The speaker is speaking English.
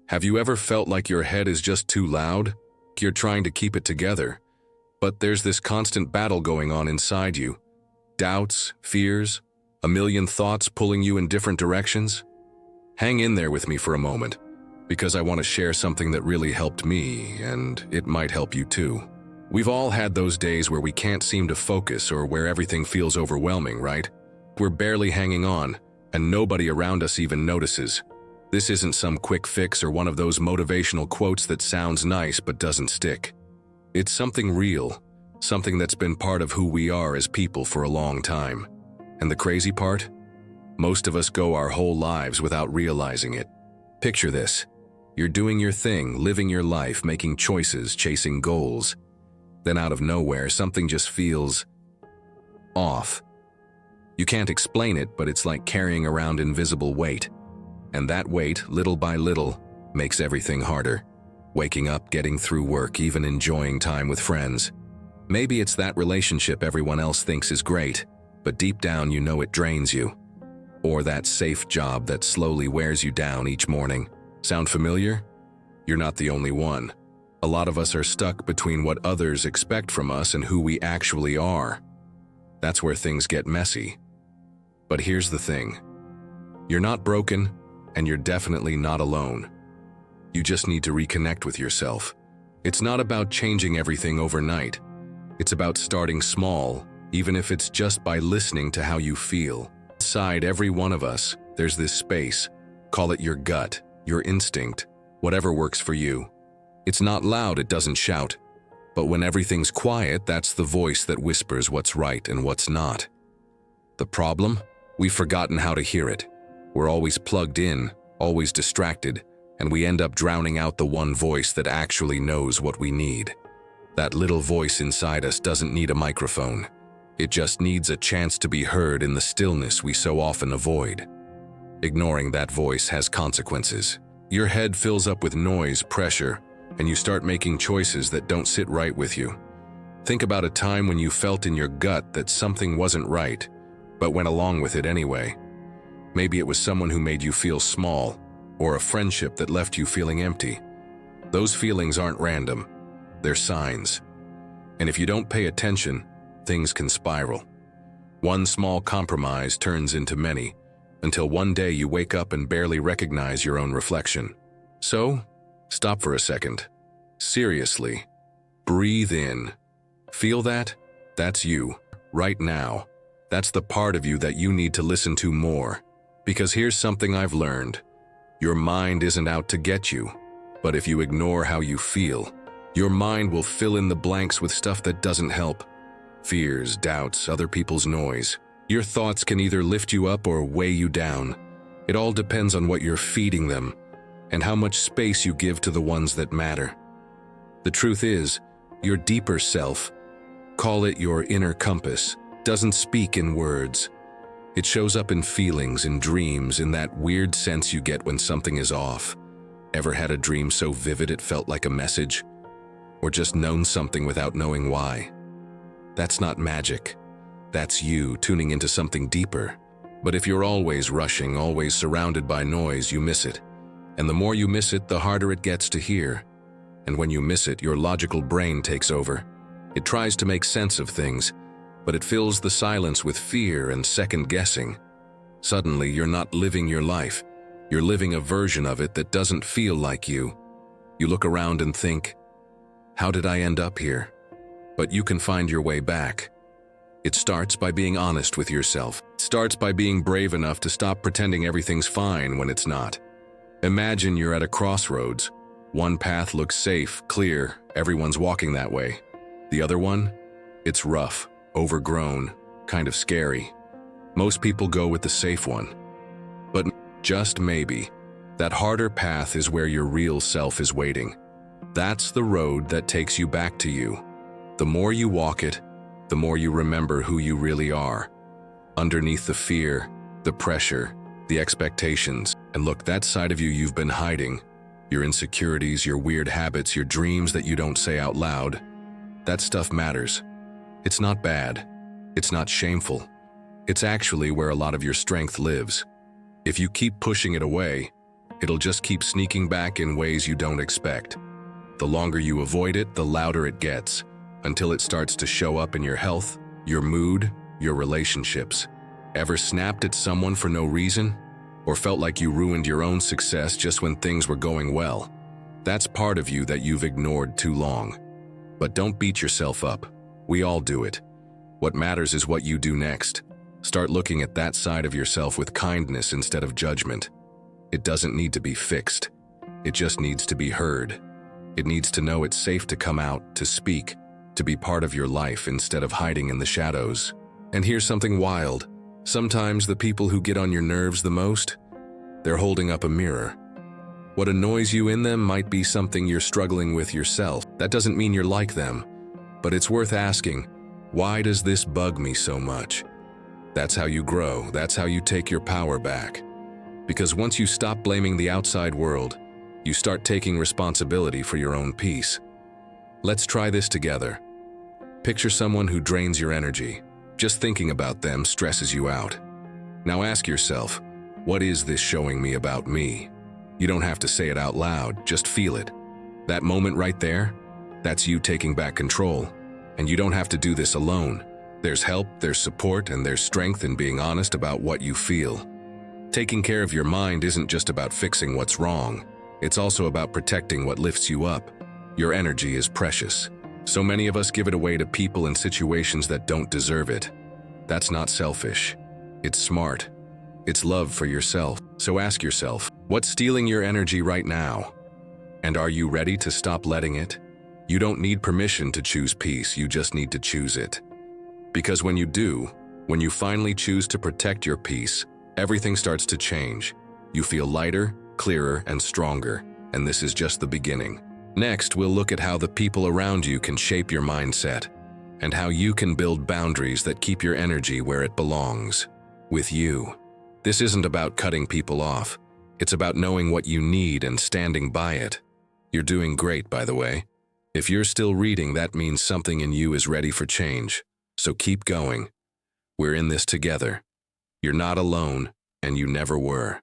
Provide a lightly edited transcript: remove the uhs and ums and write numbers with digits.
Have you ever felt like your head is just too loud? You're trying to keep it together, but there's this constant battle going on inside you. Doubts, fears, a million thoughts pulling you in different directions? Hang in there with me for a moment, because I want to share something that really helped me, and it might help you too. We've all had those days where we can't seem to focus or where everything feels overwhelming, right? We're barely hanging on, and nobody around us even notices. This isn't some quick fix or one of those motivational quotes that sounds nice but doesn't stick. It's something real, something that's been part of who we are as people for a long time. And the crazy part? Most of us go our whole lives without realizing it. Picture this. You're doing your thing, living your life, making choices, chasing goals. Then out of nowhere, something just feels off. You can't explain it, but it's like carrying around invisible weight. And that weight, little by little, makes everything harder. Waking up, getting through work, even enjoying time with friends. Maybe it's that relationship everyone else thinks is great, but deep down you know it drains you. Or that safe job that slowly wears you down each morning. Sound familiar? You're not the only one. A lot of us are stuck between what others expect from us and who we actually are. That's where things get messy. But here's the thing. You're not broken, and you're definitely not alone. You just need to reconnect with yourself. It's not about changing everything overnight. It's about starting small, even if it's just by listening to how you feel. Inside every one of us, there's this space. Call it your gut, your instinct, whatever works for you. It's not loud, it doesn't shout. But when everything's quiet, that's the voice that whispers what's right and what's not. The problem? We've forgotten how to hear it. We're always plugged in, always distracted, and we end up drowning out the one voice that actually knows what we need. That little voice inside us doesn't need a microphone. It just needs a chance to be heard in the stillness we so often avoid. Ignoring that voice has consequences. Your head fills up with noise, pressure, and you start making choices that don't sit right with you. Think about a time when you felt in your gut that something wasn't right, but went along with it anyway. Maybe it was someone who made you feel small, or a friendship that left you feeling empty. Those feelings aren't random. They're signs. And if you don't pay attention, things can spiral. One small compromise turns into many, until one day you wake up and barely recognize your own reflection. So, stop for a second. Seriously. Breathe in. Feel that? That's you, right now. That's the part of you that you need to listen to more. Because here's something I've learned. Your mind isn't out to get you. But if you ignore how you feel, your mind will fill in the blanks with stuff that doesn't help. Fears, doubts, other people's noise. Your thoughts can either lift you up or weigh you down. It all depends on what you're feeding them and how much space you give to the ones that matter. The truth is, your deeper self, call it your inner compass, doesn't speak in words. It shows up in feelings, in dreams, in that weird sense you get when something is off. Ever had a dream so vivid it felt like a message? Or just known something without knowing why? That's not magic. That's you tuning into something deeper. But if you're always rushing, always surrounded by noise, you miss it. And the more you miss it, the harder it gets to hear. And when you miss it, your logical brain takes over. It tries to make sense of things, but it fills the silence with fear and second-guessing. Suddenly, you're not living your life. You're living a version of it that doesn't feel like you. You look around and think, how did I end up here? But you can find your way back. It starts by being honest with yourself. It starts by being brave enough to stop pretending everything's fine when it's not. Imagine you're at a crossroads. One path looks safe, clear, everyone's walking that way. The other one? It's rough, overgrown, kind of scary. Most people go with the safe one. But just maybe, that harder path is where your real self is waiting. That's the road that takes you back to you. The more you walk it, the more you remember who you really are. Underneath the fear, the pressure, the expectations. And look, that side of you you've been hiding, your insecurities, your weird habits, your dreams that you don't say out loud, that stuff matters. It's not bad. It's not shameful. It's actually where a lot of your strength lives. If you keep pushing it away, It'll just keep sneaking back in ways you don't expect. The longer you avoid it, the louder it gets, until it starts to show up in your health, your mood, your relationships. Ever snapped at someone for no reason? Or felt like you ruined your own success just when things were going well? That's part of you that you've ignored too long. But don't beat yourself up. We all do it. What matters is what you do next. Start looking at that side of yourself with kindness instead of judgment. It doesn't need to be fixed. It just needs to be heard. It needs to know it's safe to come out, to speak, to be part of your life instead of hiding in the shadows. And here's something wild. Sometimes the people who get on your nerves the most, they're holding up a mirror. What annoys you in them might be something you're struggling with yourself. That doesn't mean you're like them, but it's worth asking, why does this bug me so much? That's how you grow. That's how you take your power back. Because once you stop blaming the outside world, you start taking responsibility for your own peace. Let's try this together. Picture someone who drains your energy. Just thinking about them stresses you out. Now ask yourself, what is this showing me about me? You don't have to say it out loud, just feel it. That moment right there, that's you taking back control. And you don't have to do this alone. There's help, there's support, and there's strength in being honest about what you feel. Taking care of your mind isn't just about fixing what's wrong. It's also about protecting what lifts you up. Your energy is precious. So many of us give it away to people and situations that don't deserve it. That's not selfish. It's smart. It's love for yourself. So ask yourself, what's stealing your energy right now? And are you ready to stop letting it? You don't need permission to choose peace, you just need to choose it. Because when you do, when you finally choose to protect your peace, everything starts to change. You feel lighter, clearer, and stronger, and this is just the beginning. Next, we'll look at how the people around you can shape your mindset, and how you can build boundaries that keep your energy where it belongs, with you. This isn't about cutting people off. It's about knowing what you need and standing by it. You're doing great, by the way. If you're still reading, that means something in you is ready for change. So keep going. We're in this together. You're not alone, and you never were.